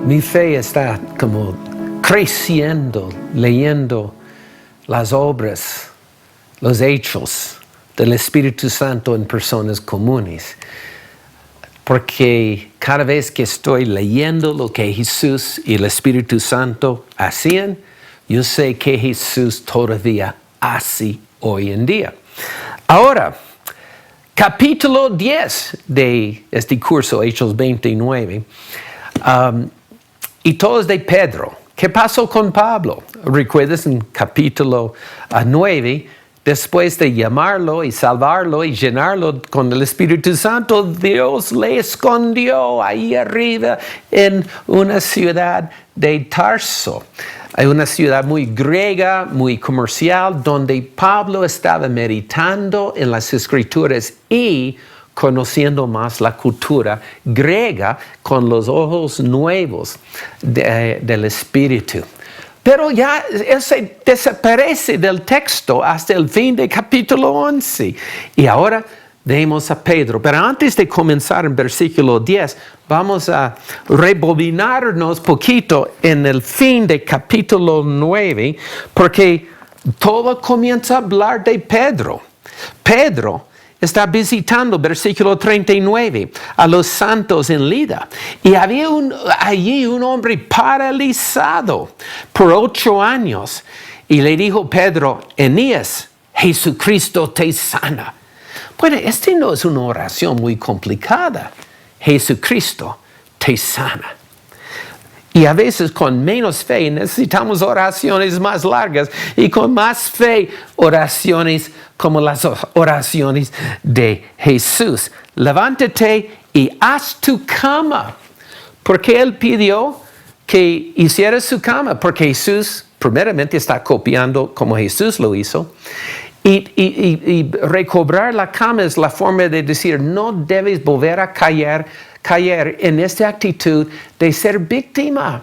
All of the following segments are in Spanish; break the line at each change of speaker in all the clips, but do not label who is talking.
Mi fe está como creciendo, leyendo las obras, los hechos del Espíritu Santo en personas comunes. Porque cada vez que estoy leyendo lo que Jesús y el Espíritu Santo hacían, yo sé que Jesús todavía hace hoy en día. Ahora, capítulo 10 de este curso, Hechos 29, y todo es de Pedro. ¿Qué pasó con Pablo? ¿Recuerdas en capítulo 9? Después de llamarlo y salvarlo y llenarlo con el Espíritu Santo, Dios le escondió ahí arriba en una ciudad de Tarso. Hay una ciudad muy griega, muy comercial, donde Pablo estaba meditando en las Escrituras y conociendo más la cultura griega con los ojos nuevos del Espíritu. Pero ya él se desaparece del texto hasta el fin del capítulo 11. Y ahora vemos a Pedro. Pero antes de comenzar en versículo 10, vamos a rebobinarnos poquito en el fin del capítulo 9, porque todo comienza a hablar de Pedro. Pedro está visitando, versículo 39, a los santos en Lida. Y había allí un hombre paralizado por 8 años. Y le dijo Pedro, Eneas, Jesucristo te sana. Bueno, esta no es una oración muy complicada. Jesucristo te sana. Y a veces con menos fe necesitamos oraciones más largas y con más fe oraciones como las oraciones de Jesús. Levántate y haz tu cama. Porque Él pidió que hiciera su cama. Porque Jesús primeramente está copiando como Jesús lo hizo. Y recobrar la cama es la forma de decir, no debes volver a caer en esta actitud de ser víctima.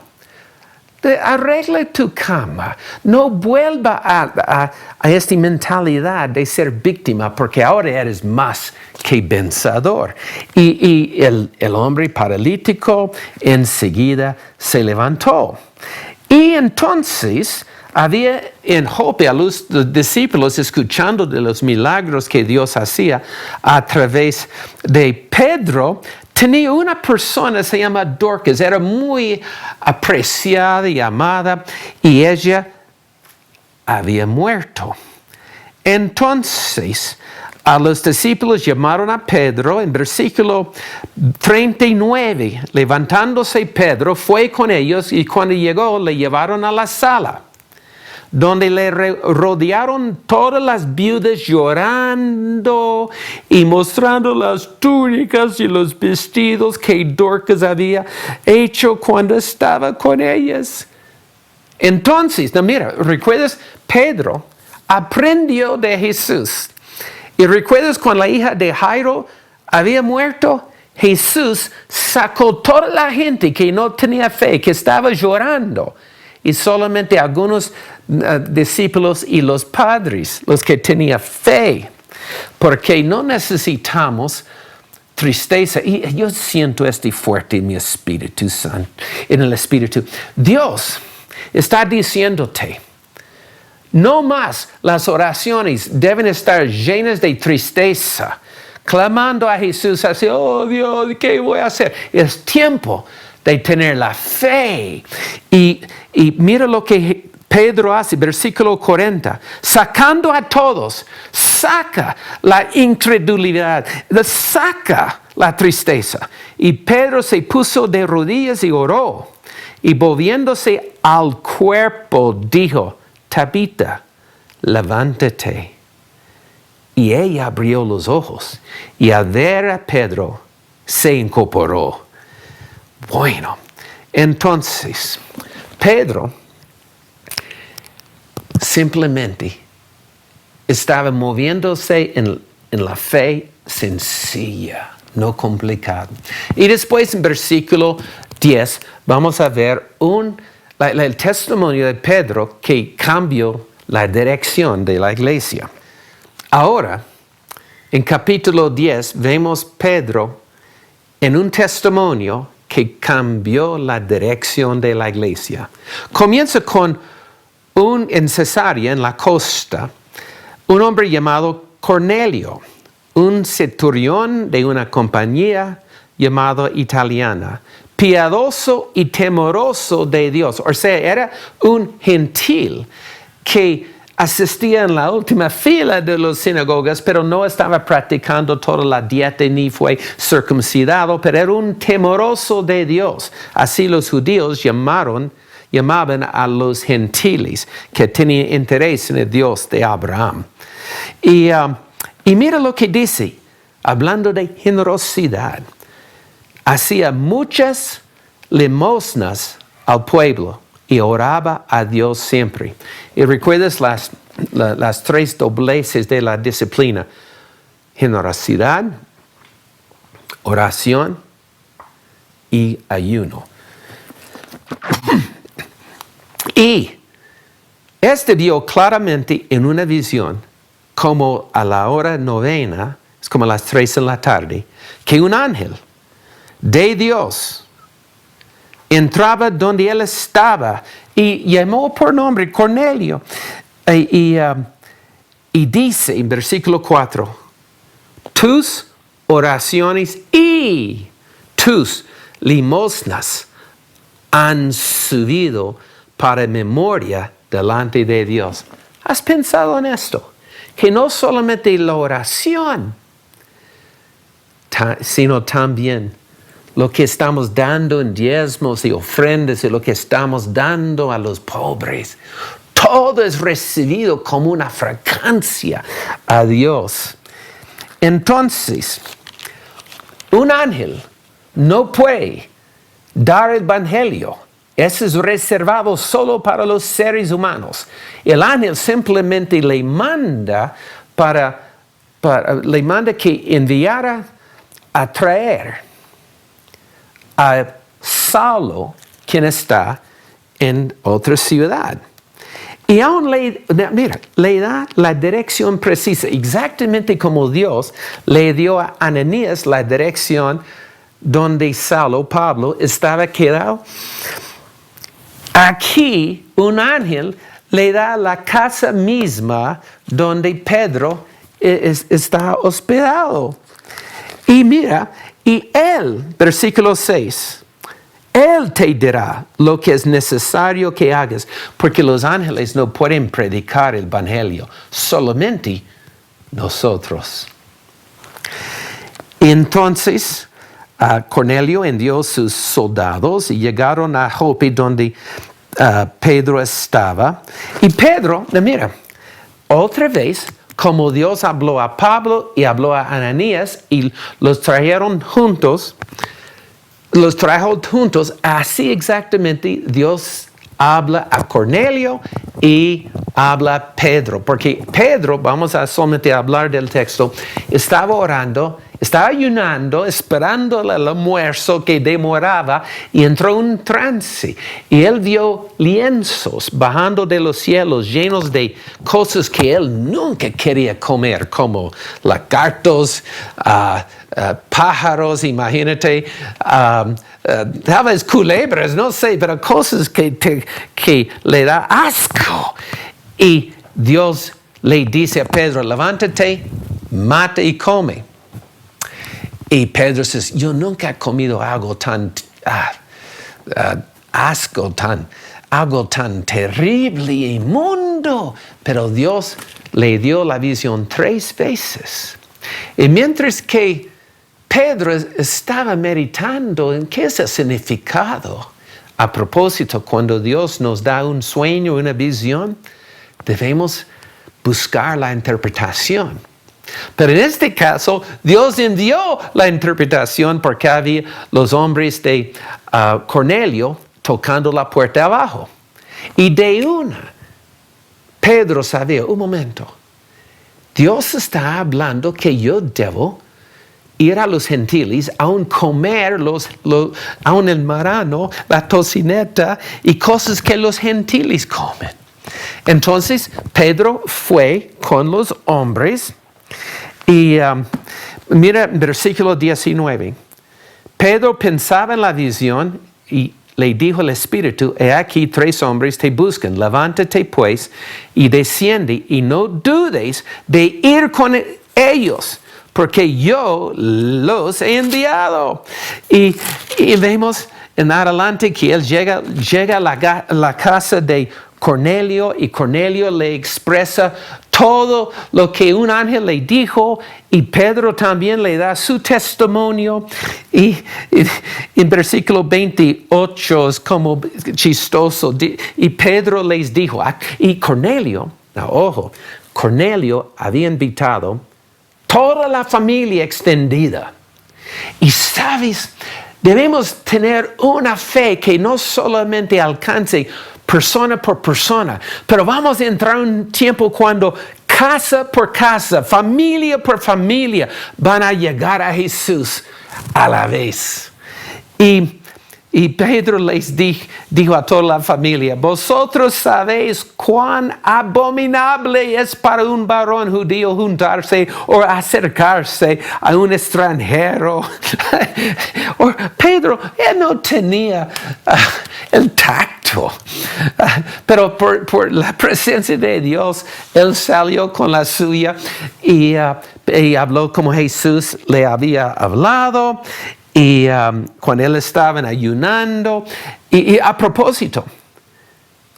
Arregla tu cama. No vuelva a esta mentalidad de ser víctima, porque ahora eres más que vencedor. Y el hombre paralítico enseguida se levantó. Y entonces había en Jope a los discípulos escuchando de los milagros que Dios hacía a través de Pedro. Tenía una persona, se llama Dorcas, era muy apreciada y amada, y ella había muerto. Entonces, a los discípulos llamaron a Pedro, en versículo 39, levantándose Pedro, fue con ellos, y cuando llegó, le llevaron a la sala, donde le rodearon todas las viudas llorando y mostrando las túnicas y los vestidos que Dorcas había hecho cuando estaba con ellas. Entonces, mira, ¿recuerdas? Pedro aprendió de Jesús. ¿Y recuerdas cuando la hija de Jairo había muerto? Jesús sacó toda la gente que no tenía fe, que estaba llorando. Y solamente algunos discípulos y los padres, los que tenían fe, porque no necesitamos tristeza. Y yo siento este fuerte en mi Espíritu Santo, en el Espíritu. Dios está diciéndote, no más las oraciones deben estar llenas de tristeza, clamando a Jesús así, oh Dios, ¿qué voy a hacer? Es tiempo de tener la fe. Y mira lo que Pedro hace, versículo 40. Sacando a todos, saca la incredulidad, saca la tristeza. Y Pedro se puso de rodillas y oró. Y volviéndose al cuerpo, dijo, Tabita, levántate. Y ella abrió los ojos. Y al ver a Pedro, se incorporó. Bueno, entonces, Pedro simplemente estaba moviéndose en la fe sencilla, no complicada. Y después en versículo 10 vamos a ver el testimonio de Pedro que cambió la dirección de la iglesia. Ahora, en capítulo 10 vemos Pedro en un testimonio que cambió la dirección de la iglesia. Comienza con en Cesarea, en la costa, un hombre llamado Cornelio, un centurión de una compañía llamada italiana, piadoso y temeroso de Dios. O sea, era un gentil que asistía en la última fila de las sinagogas, pero no estaba practicando toda la dieta ni fue circuncidado, pero era un temeroso de Dios. Así los judíos llamaban a los gentiles que tenían interés en el Dios de Abraham. Y mira lo que dice, hablando de generosidad. Hacía muchas limosnas al pueblo y oraba a Dios siempre. Y recuerdas las tres dobleces de la disciplina: generosidad, oración y ayuno. Y este dio claramente en una visión, como a la hora novena, es como a las 3 de la tarde, que un ángel de Dios entraba donde él estaba y llamó por nombre Cornelio. Y dice en versículo 4, tus oraciones y tus limosnas han subido para memoria delante de Dios. ¿Has pensado en esto? Que no solamente la oración, sino también lo que estamos dando en diezmos y ofrendas y lo que estamos dando a los pobres, todo es recibido como una fragancia a Dios. Entonces, un ángel no puede dar el evangelio. Eso es reservado solo para los seres humanos. El ángel simplemente le manda que enviara a traer a Saulo, quien está en otra ciudad. Y aún le da la dirección precisa, exactamente como Dios le dio a Ananías la dirección donde Saulo, Pablo, estaba quedado. Aquí un ángel le da la casa misma donde Pedro está hospedado. Y mira, y él, versículo 6, él te dirá lo que es necesario que hagas, porque los ángeles no pueden predicar el evangelio, solamente nosotros. Entonces, Cornelio envió sus soldados y llegaron a Jope donde Pedro estaba. Y Pedro, mira, otra vez, como Dios habló a Pablo y habló a Ananías y los trajo juntos, así exactamente Dios habla a Cornelio y habla a Pedro. Porque Pedro, vamos a solamente hablar del texto, estaba orando, estaba ayunando, esperando el almuerzo que demoraba y entró en un trance. Y él vio lienzos bajando de los cielos llenos de cosas que él nunca quería comer, como lagartos, pájaros, imagínate, tal vez culebras, no sé, pero cosas que le da asco. Y Dios le dice a Pedro, levántate, mata y come. Y Pedro dice, yo nunca he comido algo tan algo tan terrible e inmundo. Pero Dios le dio la visión 3 veces. Y mientras que Pedro estaba meditando en qué es el significado, a propósito, cuando Dios nos da un sueño, una visión, debemos buscar la interpretación. Pero en este caso, Dios envió la interpretación porque había los hombres de Cornelio tocando la puerta abajo. Y de una, Pedro sabía, un momento, Dios está hablando que yo debo ir a los gentiles, aún comer aún el marrano, la tocineta y cosas que los gentiles comen. Entonces, Pedro fue con los hombres y mira versículo 19. Pedro pensaba en la visión y le dijo el Espíritu, he aquí 3 hombres te buscan, levántate pues y desciende y no dudes de ir con ellos, porque yo los he enviado. Y vemos en adelante que él llega a la casa de Cornelio y Cornelio le expresa todo lo que un ángel le dijo y Pedro también le da su testimonio y en versículo 28 es como chistoso y Pedro les dijo y Cornelio, ojo, Cornelio había invitado toda la familia extendida y sabes, debemos tener una fe que no solamente alcance persona por persona, pero vamos a entrar en un tiempo cuando casa por casa, familia por familia, van a llegar a Jesús a la vez. Y Pedro les dijo a toda la familia, vosotros sabéis cuán abominable es para un varón judío juntarse o acercarse a un extranjero. Pedro, él no tenía el tacto, pero por la presencia de Dios, él salió con la suya y habló como Jesús le había hablado. Y cuando él estaba ayunando, y a propósito,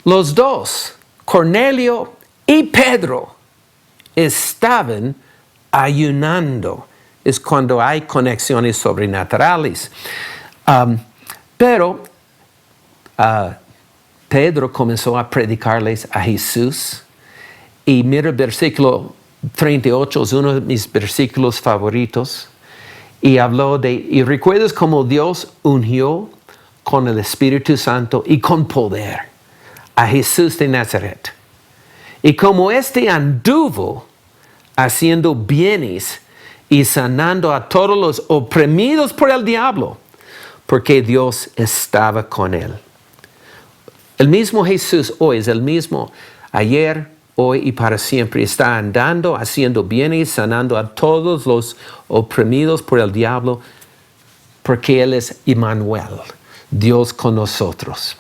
los dos, Cornelio y Pedro, estaban ayunando. Es cuando hay conexiones sobrenaturales. Pero Pedro comenzó a predicarles a Jesús. Y mira el versículo 38, es uno de mis versículos favoritos. Y habló y recuerdas cómo Dios ungió con el Espíritu Santo y con poder a Jesús de Nazaret. Y como éste anduvo haciendo bienes y sanando a todos los oprimidos por el diablo, porque Dios estaba con él. El mismo Jesús hoy es el mismo ayer, hoy y para siempre. Está andando, haciendo bienes, sanando a todos los oprimidos por el diablo, porque Él es Emmanuel, Dios con nosotros.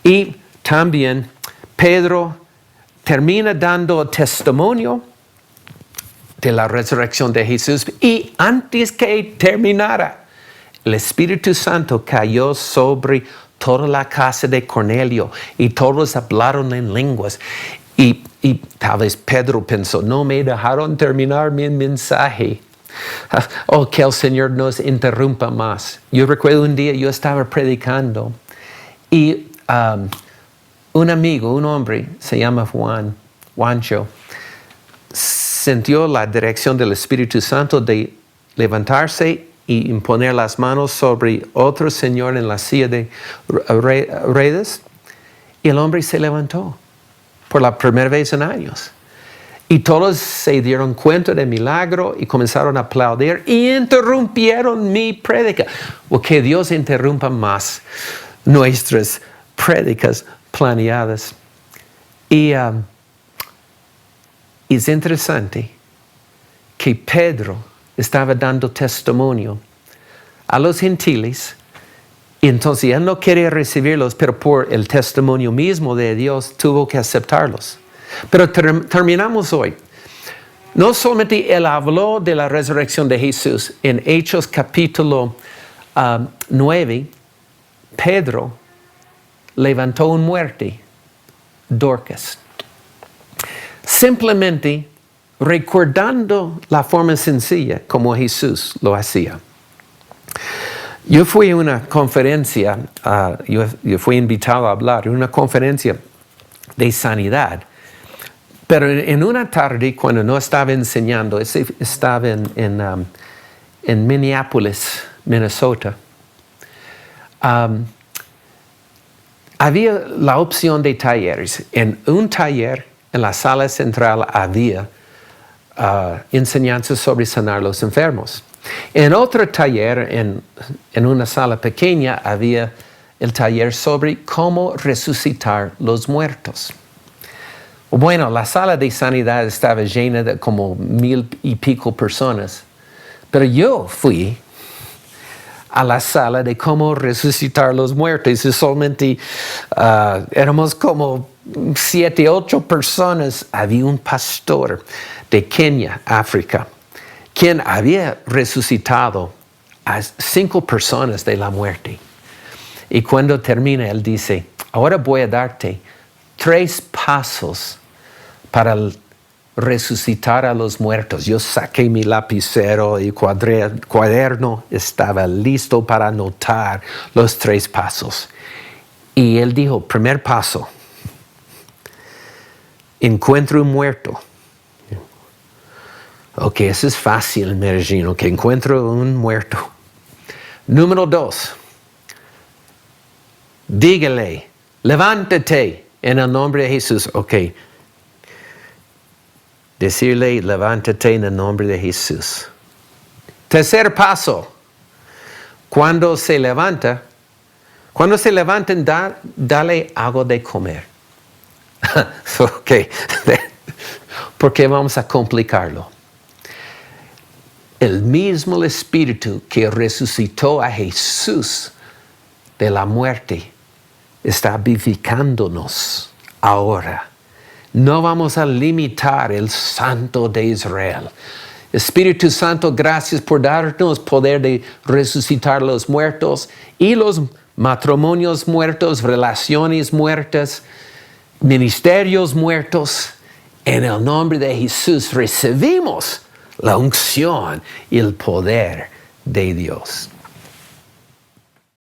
Y también Pedro termina dando testimonio de la resurrección de Jesús. Y antes que terminara, el Espíritu Santo cayó sobre toda la casa de Cornelio y todos hablaron en lenguas. Y tal vez Pedro pensó, no me dejaron terminar mi mensaje. Oh, que el Señor nos interrumpa más. Yo recuerdo un día yo estaba predicando y un amigo, un hombre, se llama Juancho, sintió la dirección del Espíritu Santo de levantarse y imponer las manos sobre otro señor en la silla de ruedas. Y el hombre se levantó. Por la primera vez en años. Y todos se dieron cuenta del milagro y comenzaron a aplaudir y interrumpieron mi prédica. O que Dios interrumpa más nuestras prédicas planeadas. Y es interesante que Pedro estaba dando testimonio a los gentiles. Y entonces él no quería recibirlos, pero por el testimonio mismo de Dios tuvo que aceptarlos. Pero terminamos hoy. No solamente él habló de la resurrección de Jesús. En Hechos capítulo 9, Pedro levantó un muerto, Dorcas. Simplemente recordando la forma sencilla como Jesús lo hacía. Yo fui a una conferencia, yo fui invitado a hablar en una conferencia de sanidad, pero en una tarde cuando no estaba enseñando, estaba en Minneapolis, Minnesota, había la opción de talleres. En un taller, en la sala central, había enseñanzas sobre sanar a los enfermos. En otro taller, en una sala pequeña, había el taller sobre cómo resucitar los muertos. Bueno, la sala de sanidad estaba llena de como 1,000 y pico personas, pero yo fui a la sala de cómo resucitar los muertos. Y solamente éramos como 7, 8 personas. Había un pastor de Kenia, África, quien había resucitado a 5 personas de la muerte. Y cuando termina, él dice, ahora voy a darte 3 pasos para resucitar a los muertos. Yo saqué mi lapicero y cuaderno, estaba listo para anotar los 3 pasos. Y él dijo, primer paso, encuentro un muerto. Ok, eso es fácil, me imagino, que encuentro un muerto. Número 2, dígale, levántate en el nombre de Jesús. Ok. Decirle, levántate en el nombre de Jesús. Tercer paso, cuando se levanten, dale algo de comer. Ok, porque vamos a complicarlo. El mismo Espíritu que resucitó a Jesús de la muerte está vivificándonos ahora. No vamos a limitar el Santo de Israel. Espíritu Santo, gracias por darnos poder de resucitar los muertos y los matrimonios muertos, relaciones muertas, ministerios muertos. En el nombre de Jesús recibimos la unción y el poder de Dios.